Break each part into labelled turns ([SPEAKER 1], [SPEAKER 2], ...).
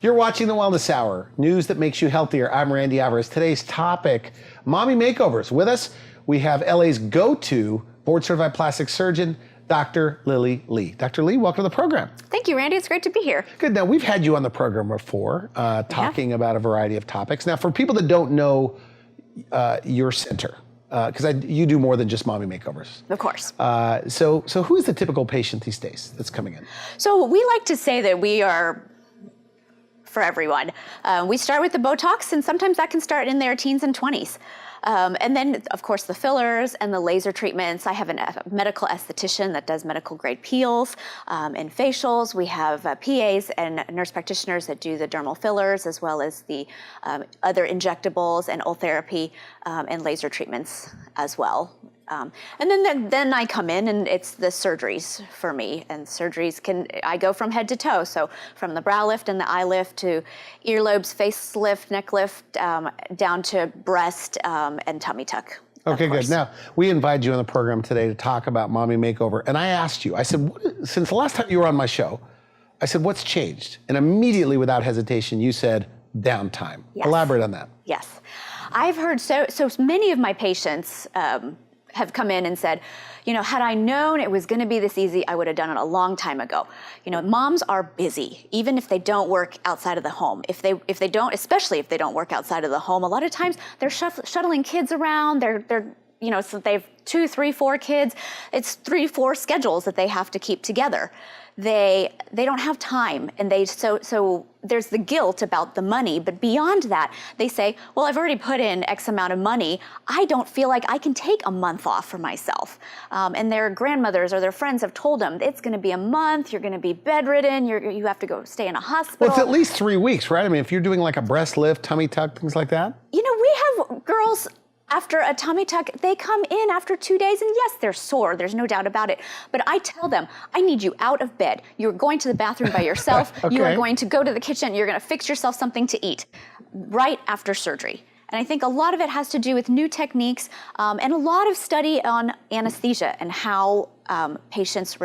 [SPEAKER 1] You're watching The Wellness Hour, news that makes you healthier. I'm Randy Alvarez. Today's topic, mommy makeovers. With us, we have LA's go-to board-certified plastic surgeon, Dr. Lily Lee. Dr. Lee, welcome to the program.
[SPEAKER 2] Thank you, Randy. It's great to be here.
[SPEAKER 1] Good. Now, we've had you on the program before, talking about a variety of topics. Now, for people that don't know your center, because you do more than just mommy makeovers.
[SPEAKER 2] Of course.
[SPEAKER 1] So who is the typical patient these days that's coming in?
[SPEAKER 2] So we like to say that we are for everyone. We start with the Botox, and sometimes that can start in their teens and 20s. And then, of course, the fillers and the laser treatments. I have a medical esthetician that does medical grade peels and facials. We have PAs and nurse practitioners that do the dermal fillers, as well as the other injectables and Ultherapy and laser treatments as well. And then I come in, and it's the surgeries for me. And surgeries I go from head to toe. So from the brow lift and the eye lift to earlobes, face lift, neck lift, down to breast and tummy tuck.
[SPEAKER 1] Okay, good. Now, we invited you on the program today to talk about mommy makeover. And I asked you, I said, since the last time you were on my show, I said, what's changed? And immediately, without hesitation, you said, downtime.
[SPEAKER 2] Yes.
[SPEAKER 1] Elaborate on that.
[SPEAKER 2] Yes. I've heard so many of my patients have come in and said, had I known it was going to be this easy, I would have done it a long time ago. Moms are busy, even if they don't work outside of the home. If they don't, especially if they don't work outside of the home, a lot of times they're shuttling kids around. So they've 2, 3, 4 kids. It's 3, 4 schedules that they have to keep together. They don't have time, and so there's the guilt about the money, but beyond that, they say, well, I've already put in X amount of money. I don't feel like I can take a month off for myself. And their grandmothers or their friends have told them, it's gonna be a month, you're gonna be bedridden, you have to go stay in a hospital.
[SPEAKER 1] Well, it's at least 3 weeks, right? I mean, if you're doing like a breast lift, tummy tuck, things like that?
[SPEAKER 2] We have girls after a tummy tuck, they come in after 2 days, and yes, they're sore, there's no doubt about it. But I tell them, I need you out of bed. You're going to the bathroom by yourself.
[SPEAKER 1] Okay.
[SPEAKER 2] You are going to go to the kitchen. You're going to fix yourself something to eat right after surgery. And I think a lot of it has to do with new techniques and a lot of study on anesthesia and how patients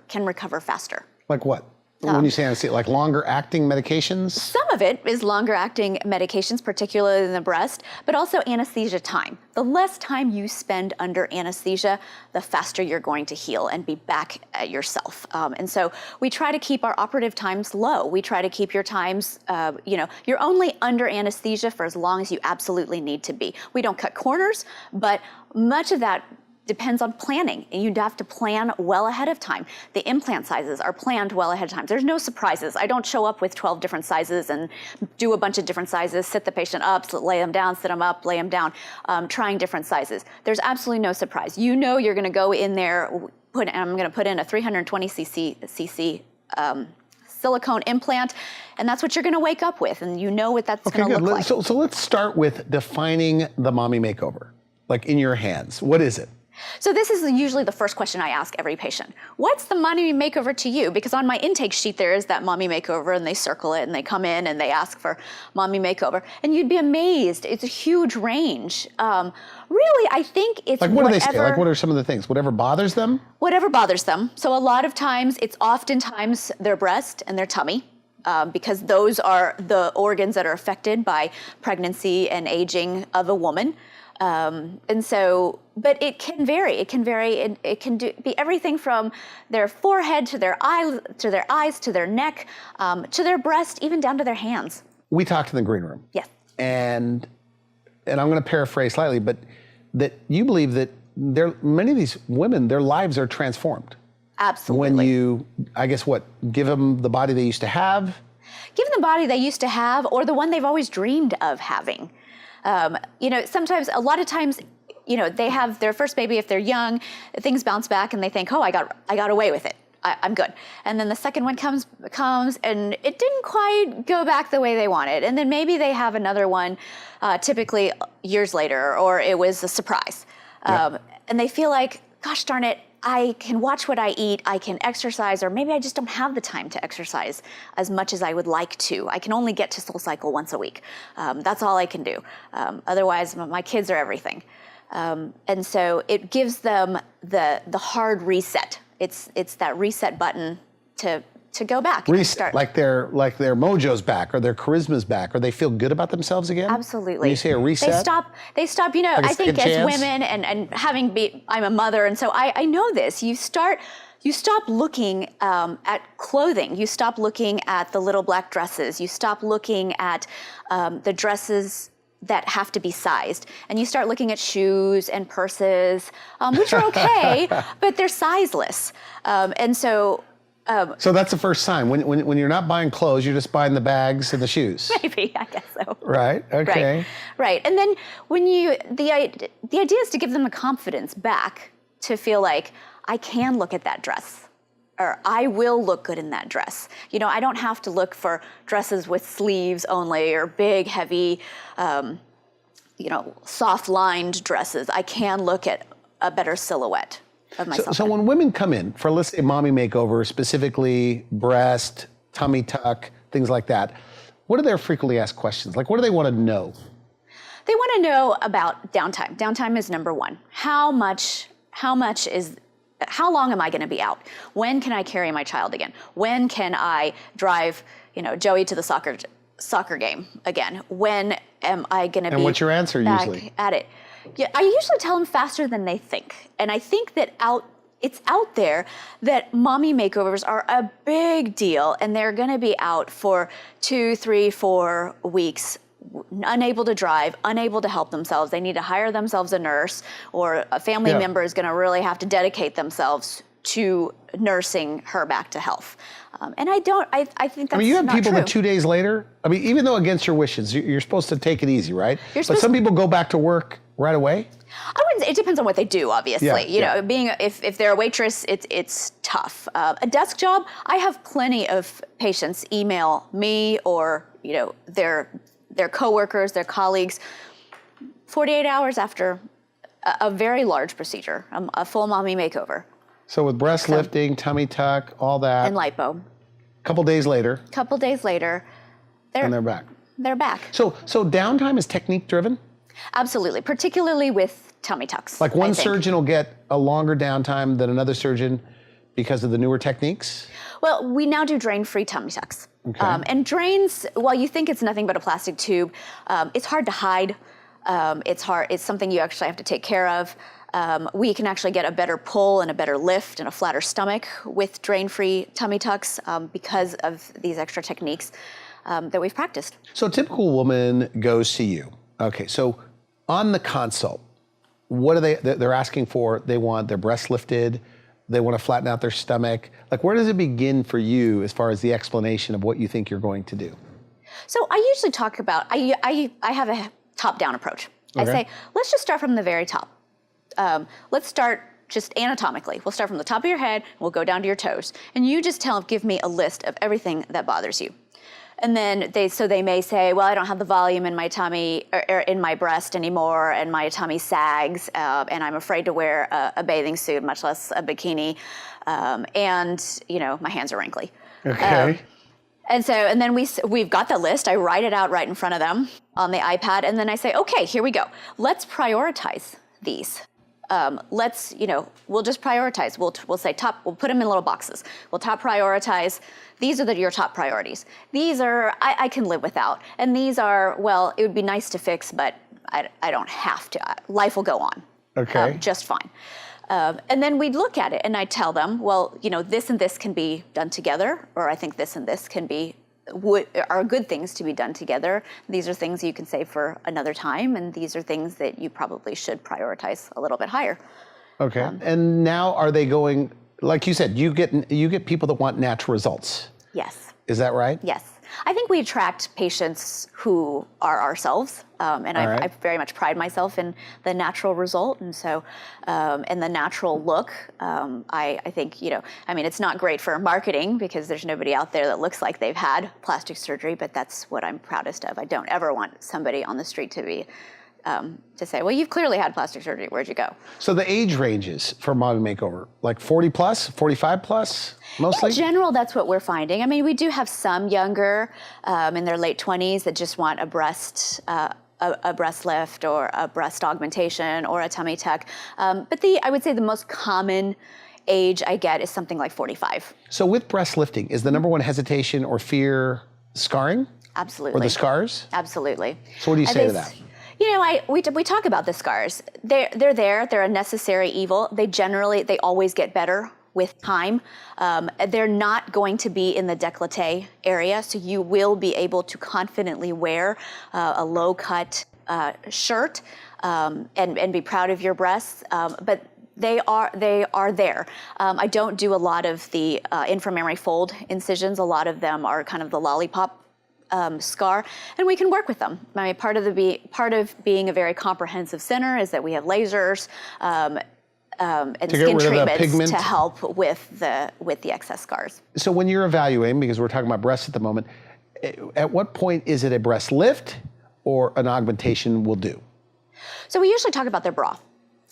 [SPEAKER 2] can recover faster.
[SPEAKER 1] Like what? When you say anesthesia, like longer acting medications?
[SPEAKER 2] Some of it is longer acting medications, particularly in the breast, but also anesthesia time. The less time you spend under anesthesia, the faster you're going to heal and be back at yourself. And so we try to keep our operative times low. We try to keep your times, you're only under anesthesia for as long as you absolutely need to be. We don't cut corners, but much of that depends on planning, and you'd have to plan well ahead of time. The implant sizes are planned well ahead of time. There's no surprises. I don't show up with 12 different sizes and do a bunch of different sizes, sit the patient up, lay them down, sit them up, lay them down, trying different sizes. There's absolutely no surprise. You're gonna go in there, I'm gonna put in a 320 cc silicone implant, and that's what you're gonna wake up with, and what that's gonna look like.
[SPEAKER 1] So let's start with defining the mommy makeover, like in your hands. What is it?
[SPEAKER 2] So this is usually the first question I ask every patient. What's the mommy makeover to you? Because on my intake sheet there is that mommy makeover, and they circle it, and they come in and they ask for mommy makeover. And you'd be amazed. It's a huge range. Really, I think it's
[SPEAKER 1] like what do they say? Like what are some of the things? Whatever bothers them?
[SPEAKER 2] Whatever bothers them. So a lot of times, it's oftentimes their breast and their tummy. Because those are the organs that are affected by pregnancy and aging of a woman. But it can vary. It can vary. It can be everything from their forehead to their eyes, to their neck, to their breast, even down to their hands.
[SPEAKER 1] We talked in the green room.
[SPEAKER 2] Yes.
[SPEAKER 1] And I'm going to paraphrase slightly, but that you believe that many of these women, their lives are transformed.
[SPEAKER 2] Absolutely.
[SPEAKER 1] When you, give them the body they used to have?
[SPEAKER 2] Give them the body they used to have, or the one they've always dreamed of having. Sometimes, a lot of times, they have their first baby if they're young, things bounce back and they think, oh, I got away with it. I'm good. And then the second one comes and it didn't quite go back the way they wanted. And then maybe they have another one, typically years later, or it was a surprise.
[SPEAKER 1] Yep.
[SPEAKER 2] And they feel like, gosh darn it, I can watch what I eat, I can exercise, or maybe I just don't have the time to exercise as much as I would like to. I can only get to SoulCycle once a week. That's all I can do. Otherwise, my kids are everything. And so it gives them the hard reset. It's that reset button to to go back and
[SPEAKER 1] Reset,
[SPEAKER 2] start.
[SPEAKER 1] like their mojo's back or their charisma's back, or they feel good about themselves again?
[SPEAKER 2] Absolutely.
[SPEAKER 1] When you say a reset?
[SPEAKER 2] They stop, you know,
[SPEAKER 1] Like a
[SPEAKER 2] I think
[SPEAKER 1] second
[SPEAKER 2] as
[SPEAKER 1] chance?
[SPEAKER 2] women and I'm a mother, and so I know this. You stop looking at clothing. You stop looking at the little black dresses. You stop looking at the dresses that have to be sized. And you start looking at shoes and purses, which are okay, but they're sizeless. And so
[SPEAKER 1] So that's the first sign. When you're not buying clothes, you're just buying the bags and the shoes.
[SPEAKER 2] maybe, I guess so.
[SPEAKER 1] Right, okay.
[SPEAKER 2] Right. And then when the idea is to give them the confidence back to feel like I can look at that dress, or I will look good in that dress. You know, I don't have to look for dresses with sleeves only or big, heavy, soft lined dresses. I can look at a better silhouette of myself.
[SPEAKER 1] So when women come in for, let's say, mommy makeover, specifically breast, tummy tuck, things like that, what are their frequently asked questions? Like, what do they want to know?
[SPEAKER 2] They want to know about downtime. Downtime is number one. How long am I going to be out? When can I carry my child again? When can I drive, Joey to the soccer game again? When am I going to be
[SPEAKER 1] And what's your answer
[SPEAKER 2] back
[SPEAKER 1] usually?
[SPEAKER 2] at it? Yeah, I usually tell them faster than they think. And I think that it's out there that mommy makeovers are a big deal, and they're going to be out for 2, 3, 4 weeks, unable to drive, unable to help themselves. They need to hire themselves a nurse, or a family member is going to really have to dedicate themselves to nursing her back to health. And I think that's
[SPEAKER 1] You have
[SPEAKER 2] not
[SPEAKER 1] people
[SPEAKER 2] true.
[SPEAKER 1] that 2 days later, even though against your wishes, you're supposed to take it easy, right? But some people go back to work right away.
[SPEAKER 2] I wouldn't. It depends on what they do, obviously. If they're a waitress, it's tough. A desk job, I have plenty of patients email me or their coworkers, their colleagues, 48 hours after a very large procedure, a full mommy makeover.
[SPEAKER 1] So with breast lifting, tummy tuck, all that,
[SPEAKER 2] And lipo.
[SPEAKER 1] a couple days later,
[SPEAKER 2] And
[SPEAKER 1] they're back.
[SPEAKER 2] They're back.
[SPEAKER 1] So downtime is technique driven?
[SPEAKER 2] Absolutely, particularly with tummy tucks.
[SPEAKER 1] Like one
[SPEAKER 2] I think.
[SPEAKER 1] surgeon will get a longer downtime than another surgeon because of the newer techniques?
[SPEAKER 2] Well, we now do drain-free tummy tucks.
[SPEAKER 1] Okay.
[SPEAKER 2] And drains, while you think it's nothing but a plastic tube, it's hard to hide. It's something you actually have to take care of. We can actually get a better pull and a better lift and a flatter stomach with drain-free tummy tucks because of these extra techniques that we've practiced.
[SPEAKER 1] So a typical woman goes to you. Okay, so on the consult, what are they're asking for? They want their breasts lifted, they want to flatten out their stomach. Like, where does it begin for you as far as the explanation of what you think you're going to do?
[SPEAKER 2] So I usually talk about, I have a top-down approach. I
[SPEAKER 1] Okay.
[SPEAKER 2] say, let's just start from the very top. Let's start just anatomically. We'll start from the top of your head, we'll go down to your toes. And you just give me a list of everything that bothers you. And then they may say, well, I don't have the volume in my tummy or in my breast anymore, and my tummy sags, and I'm afraid to wear a bathing suit, much less a bikini, and my hands are wrinkly.
[SPEAKER 1] Okay.
[SPEAKER 2] And then we've got the list. I write it out right in front of them on the iPad, and then I say, okay, here we go. Let's prioritize these. We'll just prioritize. We'll say we'll put them in little boxes. We'll top prioritize. These are your top priorities. These are, I can live without. And these are, well, it would be nice to fix, but I don't have to. Life will go on.
[SPEAKER 1] Okay.
[SPEAKER 2] Just fine. And then we'd look at it and I'd tell them, well, this and this can be done together, or I think this and this are good things to be done together. These are things you can save for another time, and these are things that you probably should prioritize a little bit higher.
[SPEAKER 1] Okay. And now are they going, like you said, you get people that want natural results.
[SPEAKER 2] Yes.
[SPEAKER 1] Is that right?
[SPEAKER 2] Yes. I think we attract patients who are ourselves, and I very much pride myself in the natural result, and so, and the natural look. I think, it's not great for marketing because there's nobody out there that looks like they've had plastic surgery, but that's what I'm proudest of. I don't ever want somebody on the street to say, well, you've clearly had plastic surgery, where'd you go?
[SPEAKER 1] So the age ranges for mommy makeover, like 40 plus, 45 plus, mostly?
[SPEAKER 2] In general, that's what we're finding. I mean, we do have some younger in their late 20s that just want a breast lift or a breast augmentation or a tummy tuck. But I would say the most common age I get is something like 45.
[SPEAKER 1] So with breast lifting, is the number one hesitation or fear scarring?
[SPEAKER 2] Absolutely.
[SPEAKER 1] Or the scars?
[SPEAKER 2] Absolutely.
[SPEAKER 1] So what do you say to that?
[SPEAKER 2] You know, we talk about the scars. They're there. They're a necessary evil. They always get better with time. They're not going to be in the décolleté area, so you will be able to confidently wear a low-cut shirt and be proud of your breasts. But they are there. I don't do a lot of the inframammary fold incisions. A lot of them are kind of the lollipop scar, and we can work with them. I mean, part of being a very comprehensive center is that we have lasers and skin treatments to help with the excess scars.
[SPEAKER 1] So when you're evaluating, because we're talking about breasts at the moment, at what point is it a breast lift or an augmentation will do?
[SPEAKER 2] So we usually talk about their bra.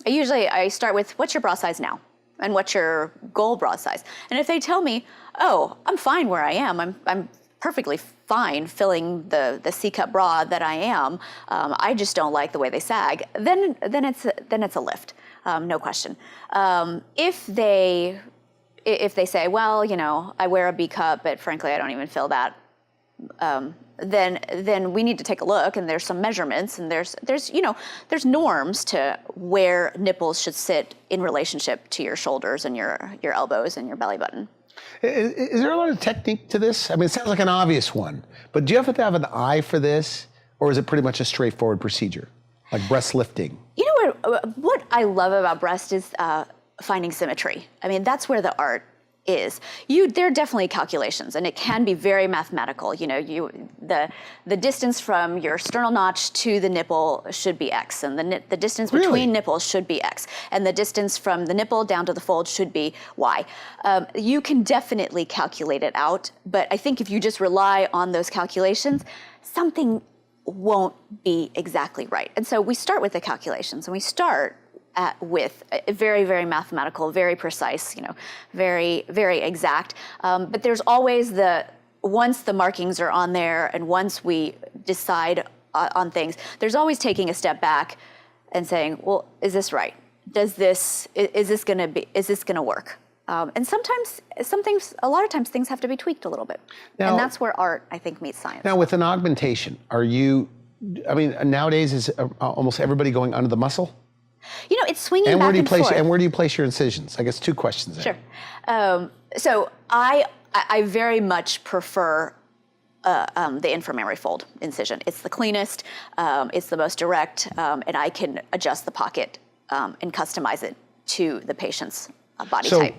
[SPEAKER 2] I start with, what's your bra size now? And what's your goal bra size? And if they tell me, oh, I'm fine where I am, I'm perfectly fine filling the C-cup bra that I am, I just don't like the way they sag, then it's a lift, no question. If they say, well, you know, I wear a B-cup, but frankly I don't even feel that, then we need to take a look, and there's some measurements, and there's norms to where nipples should sit in relationship to your shoulders and your elbows and your belly button.
[SPEAKER 1] Is there a lot of technique to this? I mean, it sounds like an obvious one, but do you have to have an eye for this, or is it pretty much a straightforward procedure, like breast lifting?
[SPEAKER 2] You know what I love about breast is finding symmetry. I mean, that's where the art is. There are definitely calculations, and it can be very mathematical. You know, the distance from your sternal notch to the nipple should be X, and the distance between nipples should be X, and the distance from the nipple down to the fold should be Y. You can definitely calculate it out, but I think if you just rely on those calculations, something won't be exactly right. And so we start with the calculations, and we start with a very, very mathematical, very precise, you know, very, very exact. But there's always once the markings are on there and once we decide on things, there's always taking a step back and saying, well, is this right? Is this gonna work? And sometimes, a lot of times things have to be tweaked a little bit. Now, and that's where art, I think, meets science.
[SPEAKER 1] Now with an augmentation, nowadays is almost everybody going under the muscle?
[SPEAKER 2] You know, it's swinging back and forth.
[SPEAKER 1] And where do you place your incisions? I guess two questions there.
[SPEAKER 2] Sure. So I very much prefer the inframammary fold incision. It's the cleanest, it's the most direct, and I can adjust the pocket and customize it to the patient's body type.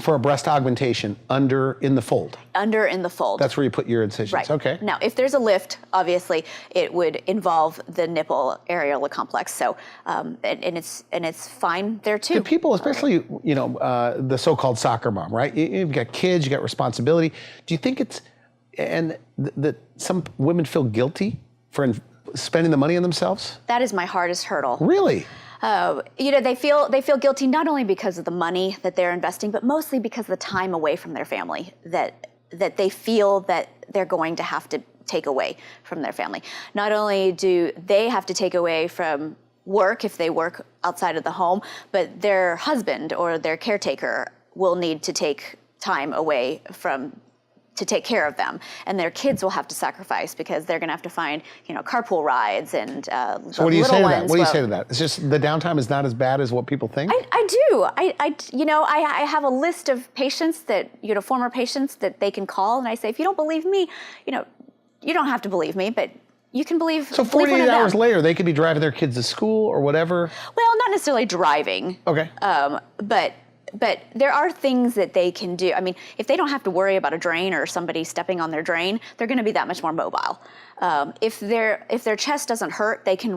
[SPEAKER 1] For a breast augmentation, under in the fold? Under in the fold. That's where you put your incisions,
[SPEAKER 2] right.
[SPEAKER 1] Okay.
[SPEAKER 2] Now, if there's a lift, obviously, it would involve the nipple areola complex, so, and it's fine there too.
[SPEAKER 1] Do people, especially, you know, the so-called soccer mom, right? You've got kids, you got responsibility. Do you think that some women feel guilty for spending the money on themselves?
[SPEAKER 2] That is my hardest hurdle.
[SPEAKER 1] Really?
[SPEAKER 2] You know, they feel guilty not only because of the money that they're investing, but mostly because of the time away from their family that they feel that they're going to have to take away from their family. Not only do they have to take away from work if they work outside of the home, but their husband or their caretaker will need to take time away to take care of them, and their kids will have to sacrifice because they're going to have to find, you know, carpool rides and
[SPEAKER 1] so what do you say to that? What do you say to that? It's just the downtime is not as bad as what people think?
[SPEAKER 2] I do. I have a list of patients that, you know, former patients that they can call, and I say, if you don't believe me, you know, you don't have to believe me, but you can believe.
[SPEAKER 1] So 48 hours later, they could be driving their kids to school or whatever?
[SPEAKER 2] Well, not necessarily driving.
[SPEAKER 1] Okay.
[SPEAKER 2] But there are things that they can do. I mean, if they don't have to worry about a drain or somebody stepping on their drain, they're going to be that much more mobile. If their chest doesn't hurt, they can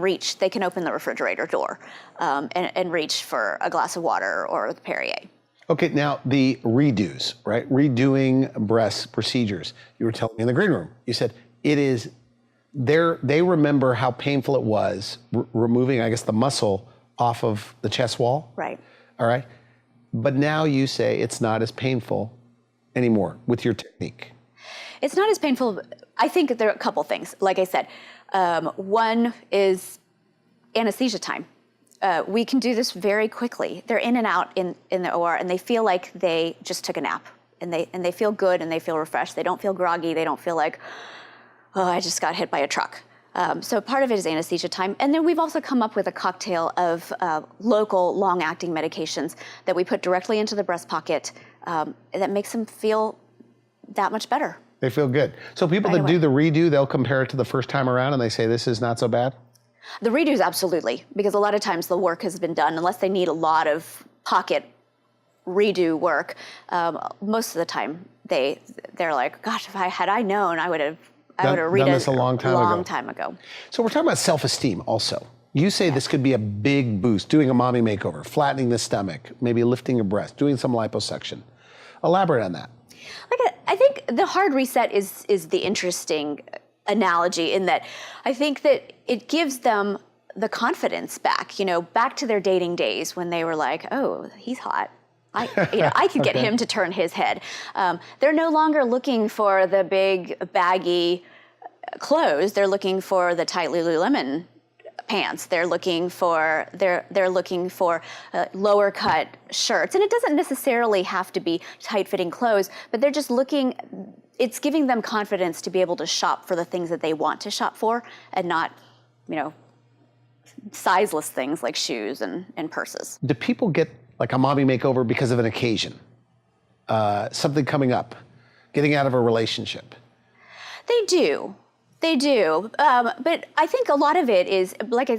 [SPEAKER 2] open the refrigerator door and reach for a glass of water or the Perrier.
[SPEAKER 1] Okay, now the redos, right? Redoing breast procedures. You were telling me in the green room. You said they remember how painful it was removing, I guess, the muscle off of the chest wall.
[SPEAKER 2] Right.
[SPEAKER 1] All right. But now you say it's not as painful anymore with your technique.
[SPEAKER 2] It's not as painful. I think there are a couple things. Like I said, one is anesthesia time. we can do this very quickly. They're in and out in the OR, and they feel like they just took a nap, and they feel good and they feel refreshed. They don't feel groggy. They don't feel like, oh, I just got hit by a truck. So part of it is anesthesia time. And then we've also come up with a cocktail of local long-acting medications that we put directly into the breast pocket that makes them feel that much better.
[SPEAKER 1] They feel good. So people that do the redo, they'll compare it to the first time around and they say, this is not so bad?
[SPEAKER 2] The redos, absolutely, because a lot of times the work has been done, unless they need a lot of pocket redo work. Most of the time, they're like, gosh, had I known, I would have redone
[SPEAKER 1] this a long time
[SPEAKER 2] ago.
[SPEAKER 1] So we're talking about self-esteem also. You say this could be a big boost, doing a mommy makeover, flattening the stomach, maybe lifting a breast, doing some liposuction. Elaborate on that.
[SPEAKER 2] I think the hard reset is the interesting analogy, in that I think that it gives them the confidence back to their dating days when they were like, oh, he's hot. I could get him to turn his head. They're no longer looking for the big baggy clothes. They're looking for the tight Lululemon pants. They're looking for lower cut shirts, and it doesn't necessarily have to be tight fitting clothes, but they're just looking. It's giving them confidence to be able to shop for the things that they want to shop for, and not, sizeless things like shoes and purses.
[SPEAKER 1] Do people get like a mommy makeover because of an occasion, something coming up, getting out of a relationship?
[SPEAKER 2] They do. But I think a lot of it is,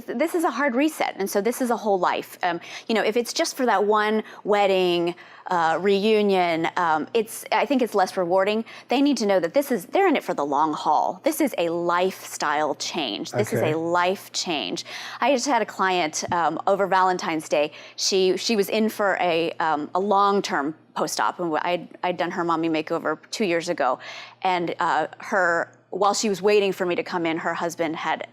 [SPEAKER 2] this is a hard reset. And so this is a whole life. If it's just for that one wedding, reunion, I think it's less rewarding. They need to know that they're in it for the long haul. This is a lifestyle change. This is a life change. I just had a client over Valentine's Day. She was in for a long-term post-op, and I'd done her mommy makeover 2 years ago. And while she was waiting for me to come in, her husband had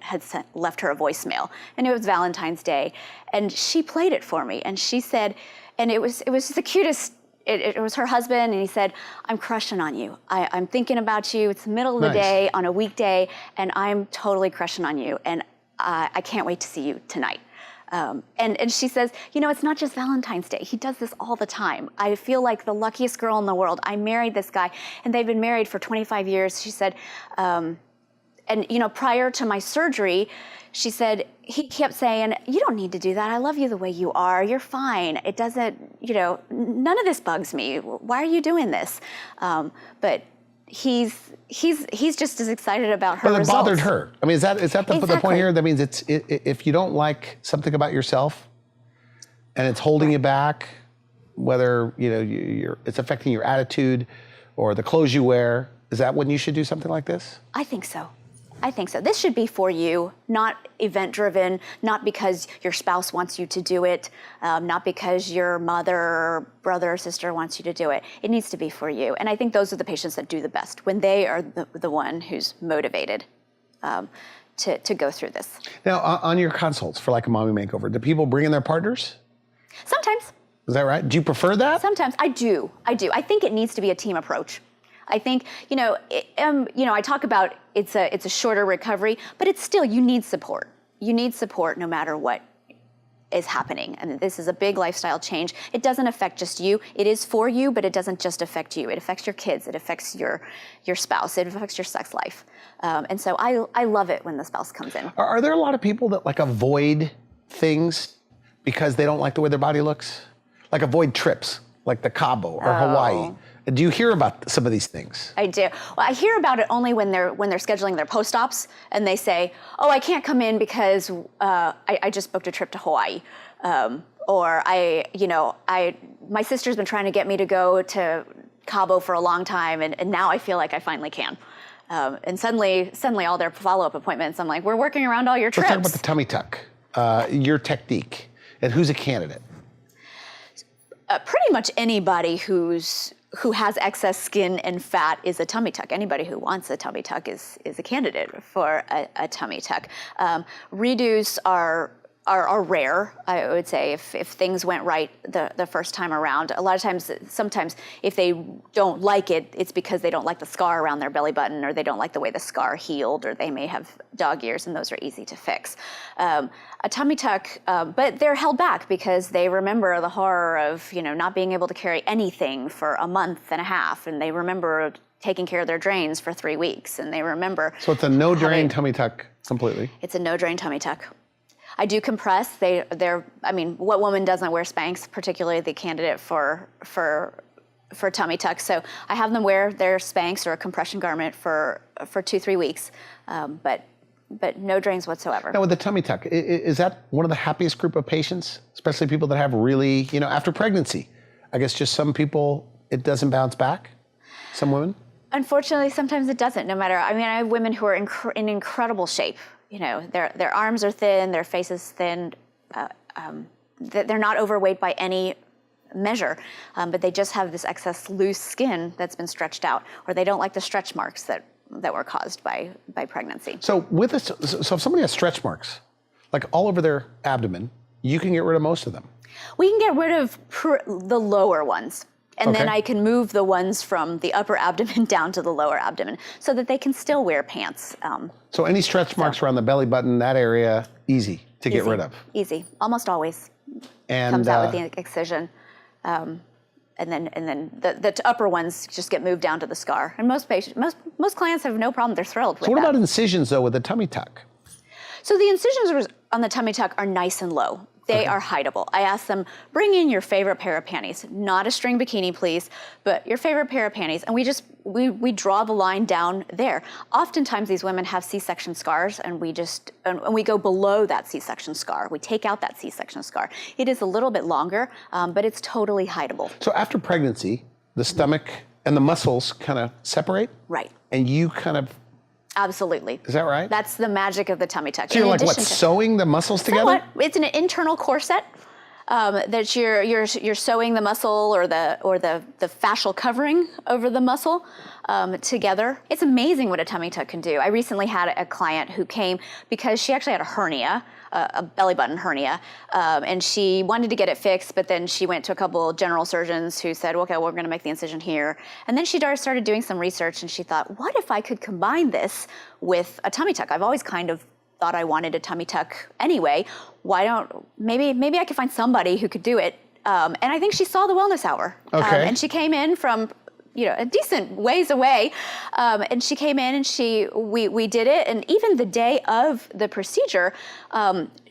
[SPEAKER 2] left her a voicemail, and it was Valentine's Day, and she played it for me, and she said, and it was just the cutest. It was her husband, and he said, "I'm crushing on you. I'm thinking about you. It's the middle of the day on a weekday, and I'm totally crushing on you, and I can't wait to see you tonight." And she says, it's not just Valentine's Day. He does this all the time. I feel like the luckiest girl in the world. I married this guy, and they've been married for 25 years. She said, prior to my surgery, she said, he kept saying, you don't need to do that. I love you the way you are. You're fine. It doesn't, none of this bugs me. Why are you doing this? But he's just as excited about her results.
[SPEAKER 1] But it bothered her. I mean, is that the point here? That means if you don't like something about yourself and it's holding you back, whether it's affecting your attitude or the clothes you wear, is that when you should do something like this?
[SPEAKER 2] I think so. This should be for you, not event-driven, not because your spouse wants you to do it, not because your mother or brother or sister wants you to do it. It needs to be for you. And I think those are the patients that do the best, when they are the one who's motivated to go through this.
[SPEAKER 1] Now, on your consults for like a mommy makeover, do people bring in their partners?
[SPEAKER 2] Sometimes.
[SPEAKER 1] Is that right? Do you prefer that?
[SPEAKER 2] Sometimes. I do. I think it needs to be a team approach. I think, I talk about it's a shorter recovery, but it's still, you need support. You need support no matter what is happening. And this is a big lifestyle change. It doesn't affect just you. It is for you, but it doesn't just affect you. It affects your kids. It affects your spouse. It affects your sex life. And so I love it when the spouse comes in.
[SPEAKER 1] Are there a lot of people that avoid things because they don't like the way their body looks? Like avoid trips, like the Cabo or Hawaii? Do you hear about some of these things? I do.
[SPEAKER 2] Well, I hear about it only when they're scheduling their post-ops, and they say, "Oh, I can't come in because I just booked a trip to Hawaii," or my sister's been trying to get me to go to Cabo for a long time, and now I feel like I finally can. And suddenly all their follow-up appointments, I'm like, we're working around all your trips.
[SPEAKER 1] Let's talk about the tummy tuck, your technique, and who's a candidate.
[SPEAKER 2] Pretty much anybody who has excess skin and fat is a tummy tuck. Anybody who wants a tummy tuck is a candidate for a tummy tuck. Redos are are rare, I would say, if things went right the first time around. A lot of times, sometimes if they don't like it, it's because they don't like the scar around their belly button, or they don't like the way the scar healed, or they may have dog ears, and those are easy to fix. A tummy tuck, but they're held back because they remember the horror of not being able to carry anything for a month and a half, and they remember taking care of their drains for 3 weeks, and they remember.
[SPEAKER 1] So it's a no drain tummy tuck completely.
[SPEAKER 2] It's a no drain tummy tuck. I do compress. What woman doesn't wear Spanx, particularly the candidate for tummy tuck? So I have them wear their Spanx or a compression garment for 2-3 weeks, but no drains whatsoever.
[SPEAKER 1] Now with the tummy tuck, is that one of the happiest group of patients, especially people that have really, after pregnancy? I guess just some people, it doesn't bounce back, some women?
[SPEAKER 2] Unfortunately, sometimes it doesn't, no matter. I have women who are in incredible shape. Their arms are thin, their face is thin. They're not overweight by any measure, but they just have this excess loose skin that's been stretched out, or they don't like the stretch marks that were caused by pregnancy.
[SPEAKER 1] So so if somebody has stretch marks, like all over their abdomen, you can get rid of most of them.
[SPEAKER 2] We can get rid of the lower ones. And then
[SPEAKER 1] Okay.
[SPEAKER 2] I can move the ones from the upper abdomen down to the lower abdomen so that they can still wear pants.
[SPEAKER 1] So any stretch marks around the belly button, that area, easy to get rid of.
[SPEAKER 2] Easy, almost always.
[SPEAKER 1] And
[SPEAKER 2] Comes out with the excision. And then the upper ones just get moved down to the scar. And most clients have no problem, they're thrilled with
[SPEAKER 1] so what
[SPEAKER 2] that.
[SPEAKER 1] about incisions though with the tummy tuck?
[SPEAKER 2] So the incisions on the tummy tuck are nice and low. They are hideable. I ask them, bring in your favorite pair of panties, not a string bikini, please, but your favorite pair of panties. And we draw the line down there. Oftentimes these women have C-section scars, and we go below that C-section scar. We take out that C-section scar. It is a little bit longer, but it's totally hideable.
[SPEAKER 1] So after pregnancy, the stomach and the muscles kind of separate?
[SPEAKER 2] Right.
[SPEAKER 1] And you kind of,
[SPEAKER 2] Absolutely.
[SPEAKER 1] is that right?
[SPEAKER 2] That's the magic of the tummy tuck.
[SPEAKER 1] So you're like what, sewing the muscles together?
[SPEAKER 2] Somewhat. It's an internal corset that you're sewing the muscle or the fascial covering over the muscle together. It's amazing what a tummy tuck can do. I recently had a client who came because she actually had a hernia, a belly button hernia, and she wanted to get it fixed, but then she went to a couple general surgeons who said, okay, well, we're going to make the incision here. And then she started doing some research, and she thought, what if I could combine this with a tummy tuck? I've always kind of thought I wanted a tummy tuck anyway. Maybe I could find somebody who could do it. And I think she saw the wellness hour.
[SPEAKER 1] Okay.
[SPEAKER 2] And she came in from a decent ways away. And she came in and we did it. And even the day of the procedure,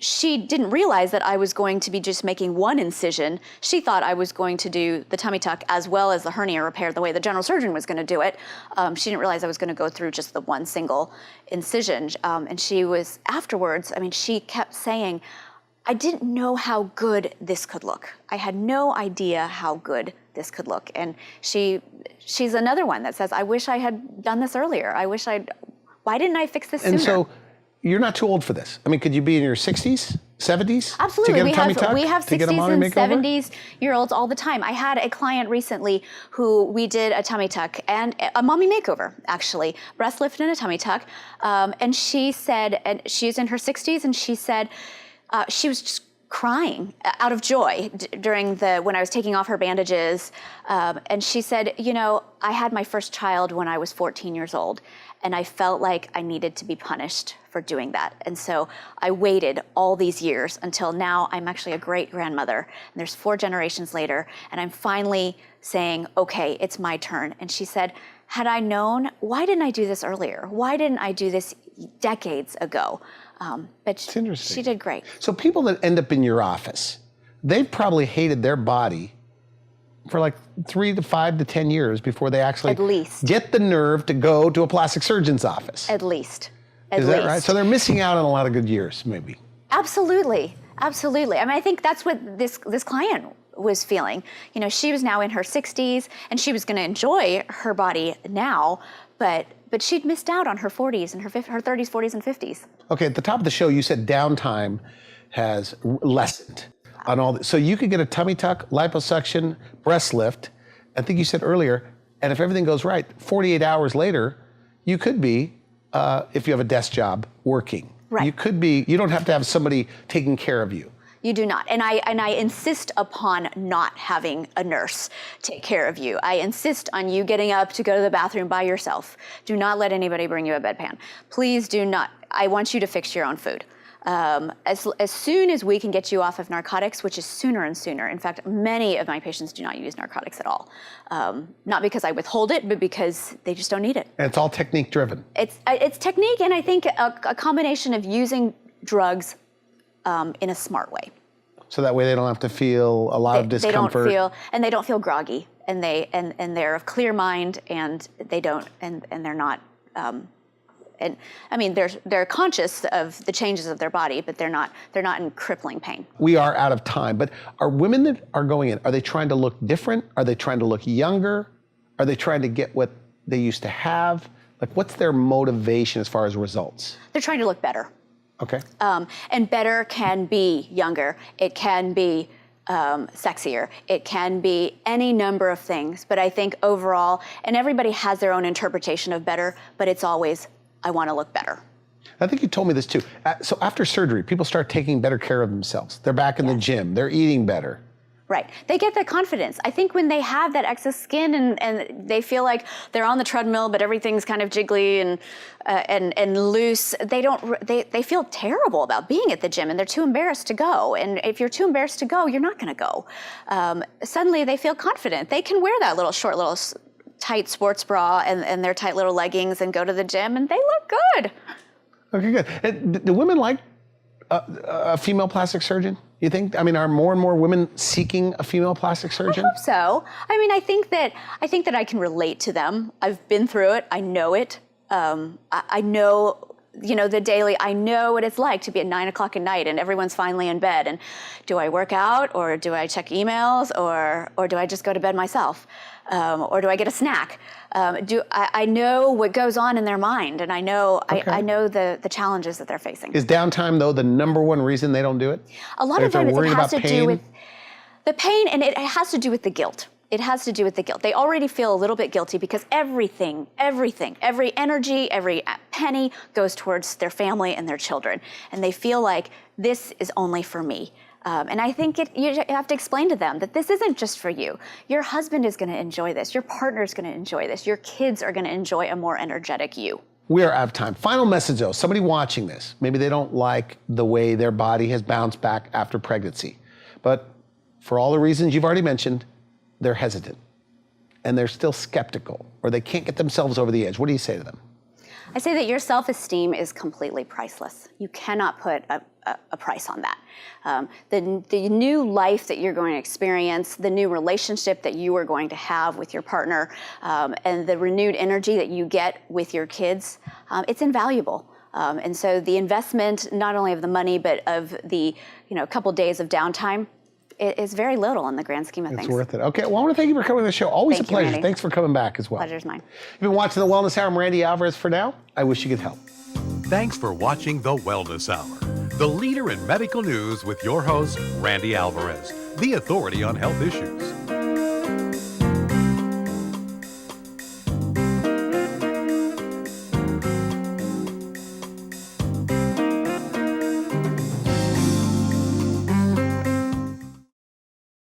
[SPEAKER 2] she didn't realize that I was going to be just making one incision. She thought I was going to do the tummy tuck as well as the hernia repair the way the general surgeon was going to do it. She didn't realize I was going to go through just the one single incision. And she was afterwards, she kept saying, I didn't know how good this could look. I had no idea how good this could look. And she's another one that says, I wish I had done this earlier. Why didn't I fix this sooner?
[SPEAKER 1] And so you're not too old for this. Could you be in your 60s, 70s?
[SPEAKER 2] Absolutely.
[SPEAKER 1] To get a tummy tuck?
[SPEAKER 2] We have
[SPEAKER 1] To get a
[SPEAKER 2] 60s
[SPEAKER 1] mommy
[SPEAKER 2] and
[SPEAKER 1] makeover?
[SPEAKER 2] 70s-year-olds all the time. I had a client recently who we did a tummy tuck and a mommy makeover, actually, breast lift and a tummy tuck. And she said, and she's in her 60s, and she said, she was just crying out of joy when I was taking off her bandages. And she said, I had my first child when I was 14 years old, and I felt like I needed to be punished for doing that. And so I waited all these years until now I'm actually a great grandmother. And there's 4 generations later, and I'm finally saying, okay, it's my turn. And she said, had I known, why didn't I do this earlier? Why didn't I do this decades ago? But she did great.
[SPEAKER 1] So people that end up in your office, they've probably hated their body for like 3 to 5 to 10 years before they actually
[SPEAKER 2] At least.
[SPEAKER 1] get the nerve to go to a plastic surgeon's office.
[SPEAKER 2] At least.
[SPEAKER 1] Is that right? So they're missing out on a lot of good years, maybe.
[SPEAKER 2] Absolutely. Absolutely. I think that's what this client was feeling. She was now in her 60s, and she was going to enjoy her body now, but she'd missed out on her 40s and her 30s, 40s, and 50s.
[SPEAKER 1] Okay, at the top of the show, you said Downtime has lessened on all this. So you could get a tummy tuck, liposuction, breast lift. I think you said earlier, and if everything goes right, 48 hours later, you could be, if you have a desk job, working.
[SPEAKER 2] Right.
[SPEAKER 1] You don't have to have somebody taking care of you.
[SPEAKER 2] You do not. And I insist upon not having a nurse take care of you. I insist on you getting up to go to the bathroom by yourself. Do not let anybody bring you a bedpan. Please do not. I want you to fix your own food. As soon as we can get you off of narcotics, which is sooner and sooner. In fact, many of my patients do not use narcotics at all. Not because I withhold it, but because they just don't need it.
[SPEAKER 1] And it's all technique driven.
[SPEAKER 2] It's technique, and I think a combination of using drugs in a smart way.
[SPEAKER 1] So that way they don't have to feel a lot of discomfort.
[SPEAKER 2] They don't feel groggy, and they're of clear mind, and they don't, and they're not. And I mean, they're conscious of the changes of their body, but they're not in crippling pain.
[SPEAKER 1] We are out of time, but are women that are going in, are they trying to look different? Are they trying to look younger? Are they trying to get what they used to have? Like, what's their motivation as far as results?
[SPEAKER 2] They're trying to look better.
[SPEAKER 1] Okay.
[SPEAKER 2] And better can be younger. It can be sexier. It can be any number of things. But I think overall, and everybody has their own interpretation of better, but it's always, I want to look better.
[SPEAKER 1] I think you told me this too. So after surgery, people start taking better care of themselves. They're back in the gym. They're eating better.
[SPEAKER 2] Right. They get that confidence. I think when they have that excess skin and they feel like they're on the treadmill, but everything's kind of jiggly and loose, they feel terrible about being at the gym, and they're too embarrassed to go. And if you're too embarrassed to go, you're not going to go. Suddenly they feel confident. They can wear that little tight sports bra and their tight little leggings and go to the gym, and they look good.
[SPEAKER 1] Okay, good. And do women like a female plastic surgeon? You think? I mean, are more and more women seeking a female plastic surgeon?
[SPEAKER 2] I hope so. I mean, I think that I can relate to them. I've been through it. I know it. I know, the daily. I know what it's like to be at 9 o'clock at night and everyone's finally in bed. And do I work out, or do I check emails, or do I just go to bed myself, or do I get a snack? I know what goes on in their mind, and I know the challenges that they're facing.
[SPEAKER 1] Is downtime, though, the number one reason they don't do it?
[SPEAKER 2] A lot of times it has to do with the pain, and it has to do with the guilt. It has to do with the guilt. They already feel a little bit guilty because every energy, every penny goes towards their family and their children. And they feel like this is only for me. And I think you have to explain to them that this isn't just for you. Your husband is going to enjoy this. Your partner is going to enjoy this. Your kids are going to enjoy a more energetic you.
[SPEAKER 1] We are out of time. Final message, though. Somebody watching this, maybe they don't like the way their body has bounced back after pregnancy. But for all the reasons you've already mentioned, they're hesitant. And they're still skeptical, or they can't get themselves over the edge. What do you say to them?
[SPEAKER 2] I say that your self-esteem is completely priceless. You cannot put a price on that. The new life that you're going to experience, the new relationship that you are going to have with your partner, and the renewed energy that you get with your kids, it's invaluable. And so the investment, not only of the money, but of the couple days of downtime, is very little in the grand scheme of things.
[SPEAKER 1] It's worth it. Okay, well, I want to thank you for coming to the show. Always a pleasure.
[SPEAKER 2] Randy.
[SPEAKER 1] Thanks for coming back as well.
[SPEAKER 2] Pleasure's mine.
[SPEAKER 1] You've been watching The Wellness Hour. I'm Randy Alvarez for now. I wish you could help.
[SPEAKER 3] Thanks for watching The Wellness Hour, the leader in medical news with your host, Randy Alvarez, the authority on health issues.